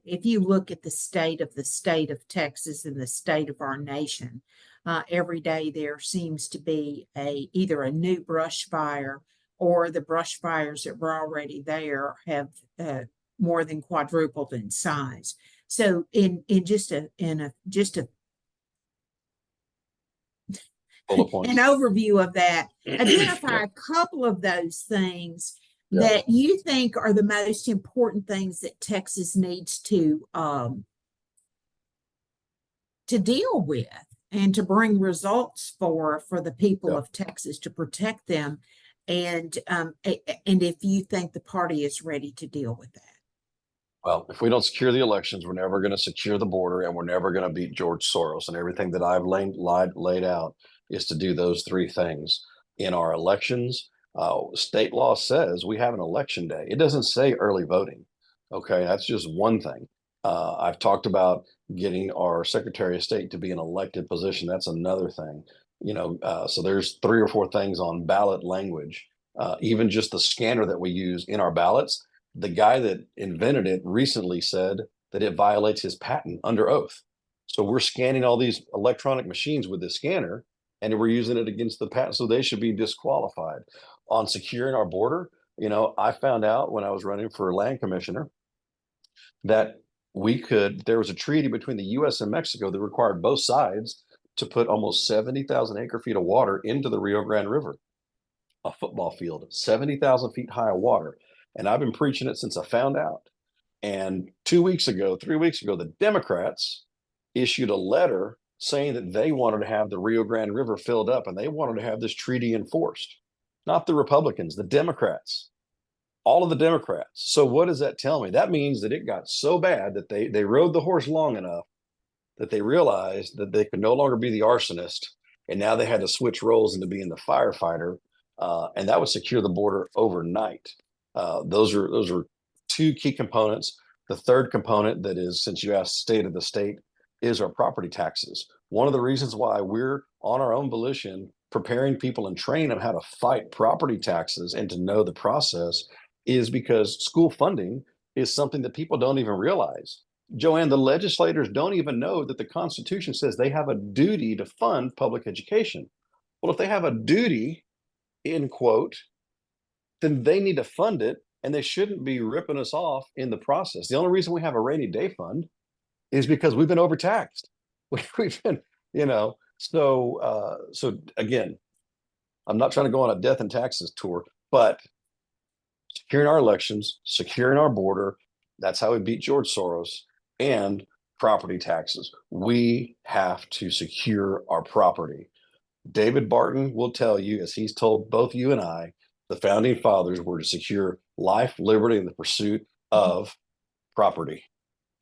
if you look at the state of Texas and the state of our nation, every day there seems to be either a new brush fire or the brush fires that were already there have more than quadrupled in size. So in just a Bullet points. an overview of that, identify a couple of those things Yeah. that you think are the most important things that Texas needs to deal with and to bring results for the people Yeah. of Texas, to protect them, and if you think the party is ready to deal with that. Well, if we don't secure the elections, we're never going to secure the border, and we're never going to beat George Soros. And everything that I've laid out is to do those three things. In our elections, state law says we have an election day. It doesn't say early voting. Okay, that's just one thing. I've talked about getting our Secretary of State to be an elected position. That's another thing. So there's 3 or 4 things on ballot language. Even just the scanner that we use in our ballots, the guy that invented it recently said that it violates his patent under oath. So we're scanning all these electronic machines with this scanner, and we're using it against the patent, so they should be disqualified. on securing our border, I found out when I was running for land commissioner that there was a treaty between the US and Mexico that required both sides to put almost 70,000 acre feet of water into the Rio Grande River, a football field, 70,000 feet high of water. And I've been preaching it since I found out. And 2 weeks ago, 3 weeks ago, the Democrats issued a letter saying that they wanted to have the Rio Grande River filled up and they wanted to have this treaty enforced. Not the Republicans, the Democrats, all of the Democrats. So what does that tell me? That means that it got so bad that they rode the horse long enough that they realized that they could no longer be the arsonist, and now they had to switch roles into being the firefighter, and that would secure the border overnight. Those are two key components. The third component that is, since you asked state of the state, is our property taxes. One of the reasons why we're on our own volition preparing people and training them how to fight property taxes and to know the process is because school funding is something that people don't even realize. Joanne, the legislators don't even know that the Constitution says they have a duty to fund public education. Well, if they have a duty, in quote, then they need to fund it, and they shouldn't be ripping us off in the process. The only reason we have a rainy day fund is because we've been overtaxed. We've been, so again, I'm not trying to go on a death and taxes tour, but securing our elections, securing our border, that's how we beat George Soros, and property taxes. We have to secure our property. David Barton will tell you, as he's told both you and I, the founding fathers were to secure life, liberty, and the pursuit of property.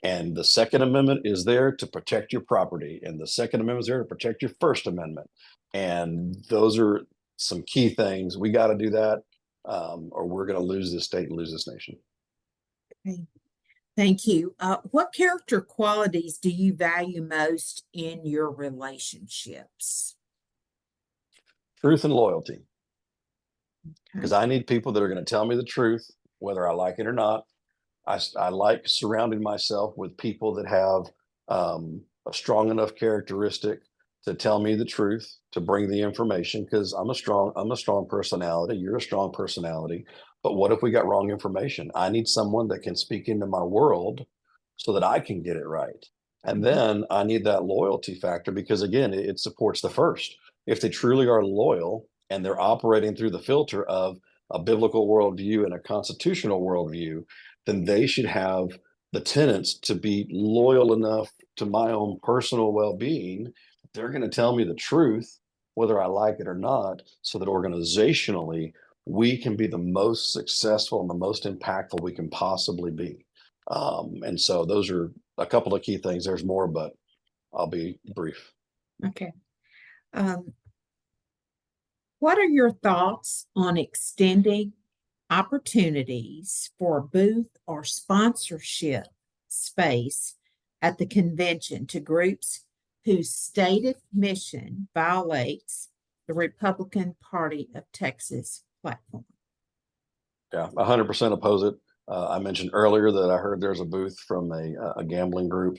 And the Second Amendment is there to protect your property. And the Second Amendment is there to protect your First Amendment. And those are some key things. We got to do that, or we're going to lose this state and lose this nation. Okay. Thank you. What character qualities do you value most in your relationships? Truth and loyalty. Okay. Because I need people that are going to tell me the truth, whether I like it or not. I like surrounding myself with people that have a strong enough characteristic to tell me the truth, to bring the information, because I'm a strong personality. You're a strong personality. But what if we got wrong information? I need someone that can speak into my world so that I can get it right. And then I need that loyalty factor because, again, it supports the first. If they truly are loyal and they're operating through the filter of a biblical worldview and a constitutional worldview, then they should have the tenets to be loyal enough to my own personal well-being. They're going to tell me the truth, whether I like it or not, so that organizationally we can be the most successful and the most impactful we can possibly be. And so those are a couple of key things. There's more, but I'll be brief. Okay. What are your thoughts on extending opportunities for booth or sponsorship space at the convention to groups whose stated mission violates the Republican Party of Texas platform? Yeah, 100% oppose it. I mentioned earlier that I heard there's a booth from a gambling group.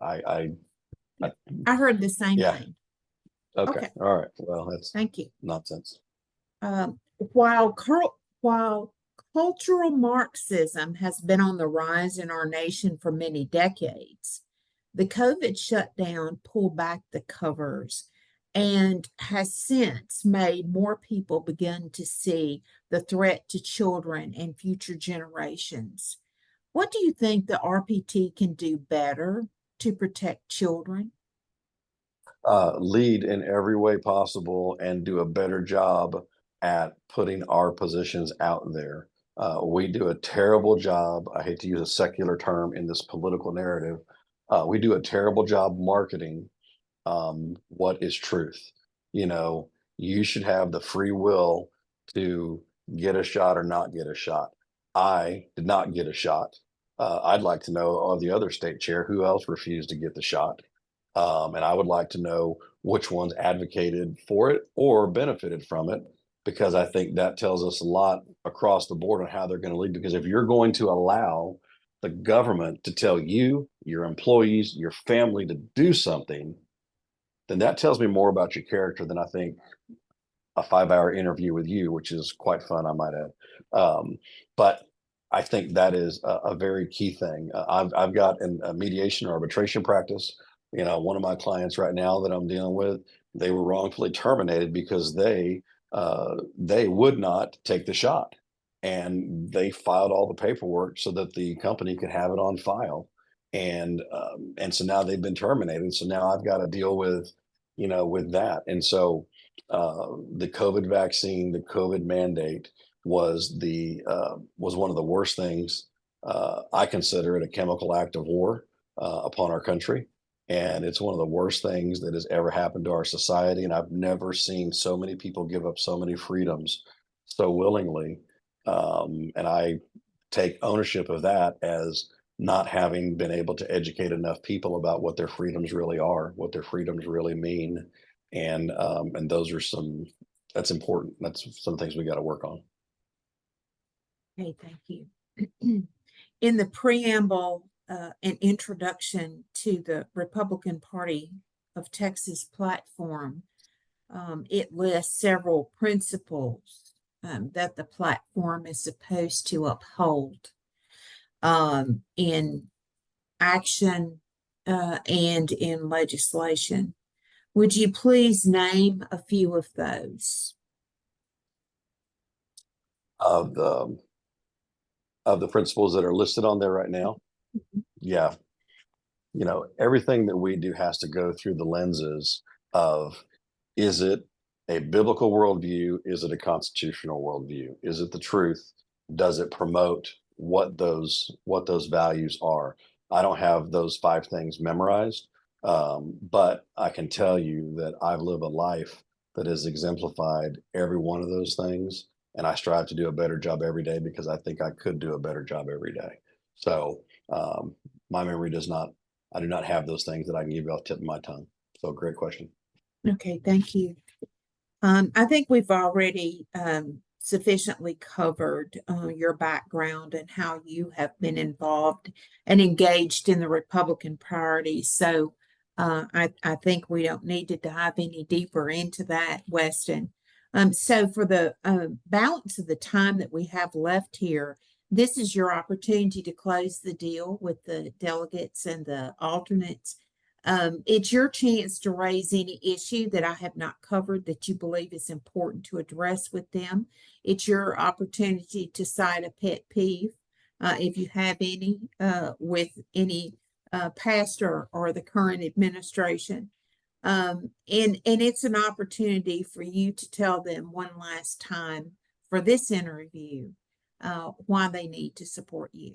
I heard the same yeah. thing. Okay. All right. Well, that's Thank you. nonsense. While cultural Marxism has been on the rise in our nation for many decades, the COVID shutdown pulled back the covers and has since made more people begin to see the threat to children and future generations. What do you think the RPT can do better to protect children? Lead in every way possible and do a better job at putting our positions out there. We do a terrible job. I hate to use a secular term in this political narrative. We do a terrible job marketing what is truth. You should have the free will to get a shot or not get a shot. I did not get a shot. I'd like to know of the other state chair who else refused to get the shot. And I would like to know which ones advocated for it or benefited from it, because I think that tells us a lot across the board on how they're going to lead. Because if you're going to allow the government to tell you, your employees, your family to do something, then that tells me more about your character than I think a 5-hour interview with you, which is quite fun, I might add. But I think that is a very key thing. I've got a mediation or arbitration practice. One of my clients right now that I'm dealing with, they were wrongfully terminated because they would not take the shot, and they filed all the paperwork so that the company could have it on file, and so now they've been terminated. So now I've got to deal with that. And so the COVID vaccine, the COVID mandate was one of the worst things. I consider it a chemical act of war upon our country. And it's one of the worst things that has ever happened to our society. And I've never seen so many people give up so many freedoms so willingly. And I take ownership of that as not having been able to educate enough people about what their freedoms really are, what their freedoms really mean. And that's important. That's some things we got to work on. Okay, thank you. In the preamble and introduction to the Republican Party of Texas platform, it lists several principles that the platform is supposed to uphold in action and in legislation. Would you please name a few of those? Of the principles that are listed on there right now. Yeah. Everything that we do has to go through the lenses of, is it a biblical worldview? Is it a constitutional worldview? Is it the truth? Does it promote what those values are? I don't have those 5 things memorized, but I can tell you that I've lived a life that has exemplified every one of those things. And I strive to do a better job every day because I think I could do a better job every day. So my memory I do not have those things that I can give you off the tip of my tongue. So great question. Okay, thank you. I think we've already sufficiently covered your background and how you have been involved and engaged in the Republican Party. So I think we don't need to dive any deeper into that, Weston. So for the balance of the time that we have left here, this is your opportunity to close the deal with the delegates and the alternates. It's your chance to raise any issue that I have not covered that you believe is important to address with them. It's your opportunity to cite a pet peeve, if you have any, with any past or the current administration. And it's an opportunity for you to tell them one last time for this interview why they need to support you.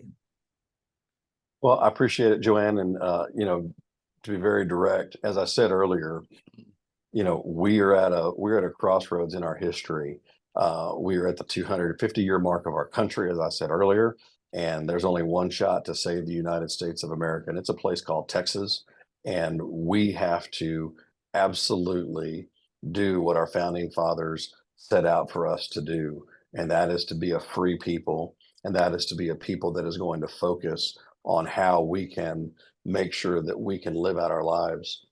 Well, I appreciate it, Joanne. And, to be very direct, as I said earlier, we're at a crossroads in our history. We are at the 250-year mark of our country, as I said earlier, and there's only one shot to save the United States of America, and it's a place called Texas. And we have to absolutely do what our founding fathers set out for us to do, and that is to be a free people, and that is to be a people that is going to focus on how we can make sure that we can live out our lives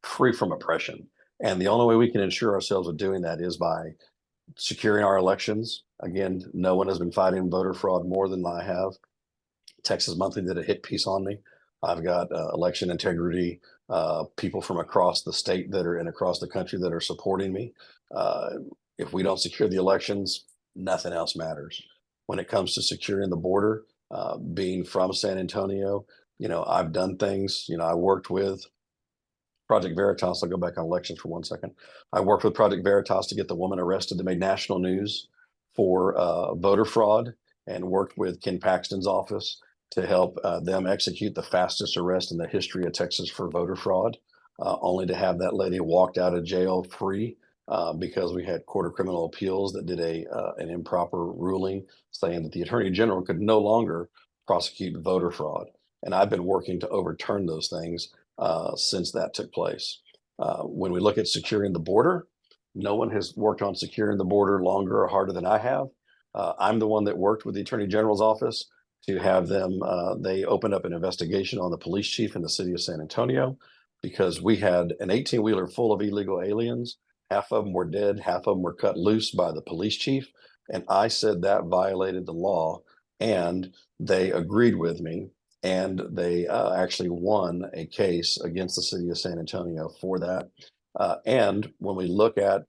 free from oppression. And the only way we can ensure ourselves of doing that is by securing our elections. Again, no one has been fighting voter fraud more than I have. Texas Monthly did a hit piece on me. I've got election integrity people from across the state and across the country that are supporting me. If we don't secure the elections, nothing else matters. When it comes to securing the border, being from San Antonio, I've done things. I worked with Project Veritas. I'll go back on elections for 1 second. I worked with Project Veritas to get the woman arrested that made national news for voter fraud, and worked with Ken Paxton's office to help them execute the fastest arrest in the history of Texas for voter fraud, only to have that lady walked out of jail free because we had Court of Criminal Appeals that did an improper ruling saying that the Attorney General could no longer prosecute voter fraud. And I've been working to overturn those things since that took place. When we look at securing the border, no one has worked on securing the border longer or harder than I have. I'm the one that worked with the Attorney General's office to have them, they opened up an investigation on the police chief in the city of San Antonio because we had an 18-wheeler full of illegal aliens Half of them were dead, half of them were cut loose by the police chief. And I said that violated the law, and they agreed with me. And they actually won a case against the city of San Antonio for that. And when we look at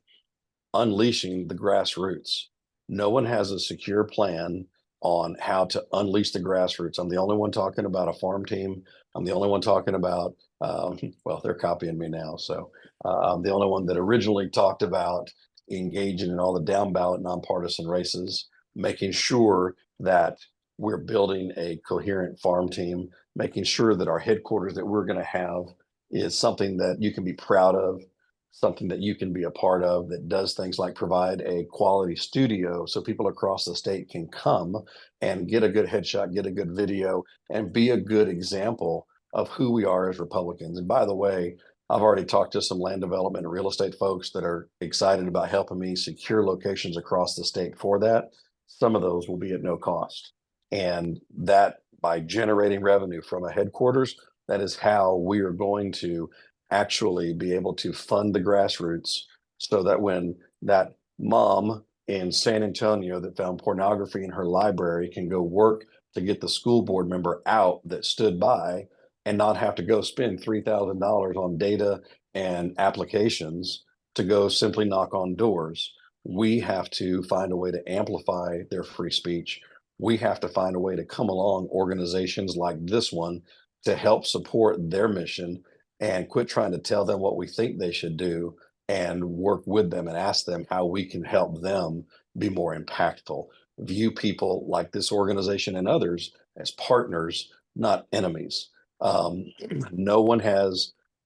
unleashing the grassroots, no one has a secure plan on how to unleash the grassroots. I'm the only one talking about a farm team. I'm the only one talking about, well, they're copying me now. So I'm the only one that originally talked about engaging in all the down ballot nonpartisan races, making sure that we're building a coherent farm team, making sure that our headquarters that we're going to have is something that you can be proud of, something that you can be a part of, that does things like provide a quality studio so people across the state can come and get a good headshot, get a good video, and be a good example of who we are as Republicans. And by the way, I've already talked to some land development and real estate folks that are excited about helping me secure locations across the state for that. Some of those will be at no cost. And that, by generating revenue from a headquarters, that is how we are going to actually be able to fund the grassroots, so that when that mom in San Antonio that found pornography in her library can go work to get the school board member out that stood by and not have to go spend $3,000 on data and applications to go simply knock on doors. We have to find a way to amplify their free speech. We have to find a way to come along organizations like this one to help support their mission, and quit trying to tell them what we think they should do, and work with them and ask them how we can help them be more impactful. View people like this organization and others as partners, not enemies. No one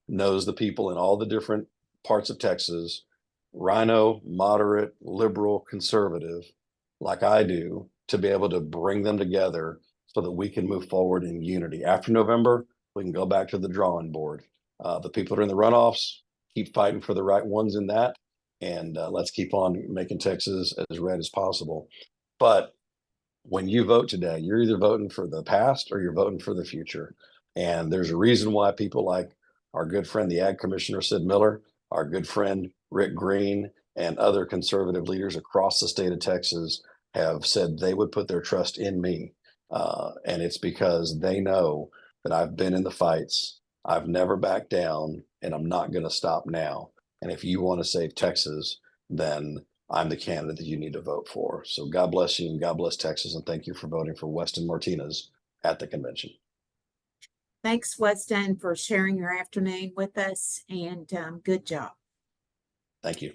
knows the people in all the different parts of Texas, rhino, moderate, liberal, conservative, like I do, to be able to bring them together so that we can move forward in unity. After November, we can go back to the drawing board. The people that are in the runoffs, keep fighting for the right ones in that, and let's keep on making Texas as red as possible. But when you vote today, you're either voting for the past or you're voting for the future. And there's a reason why people like our good friend, the Ag Commissioner, Sid Miller, our good friend, Rick Green, and other conservative leaders across the state of Texas have said they would put their trust in me. And it's because they know that I've been in the fights. I've never backed down, and I'm not going to stop now. And if you want to save Texas, then I'm the candidate that you need to vote for. So God bless you, and God bless Texas. And thank you for voting for Weston Martinez at the convention. Thanks, Weston, for sharing your afternoon with us, and good job. Thank you.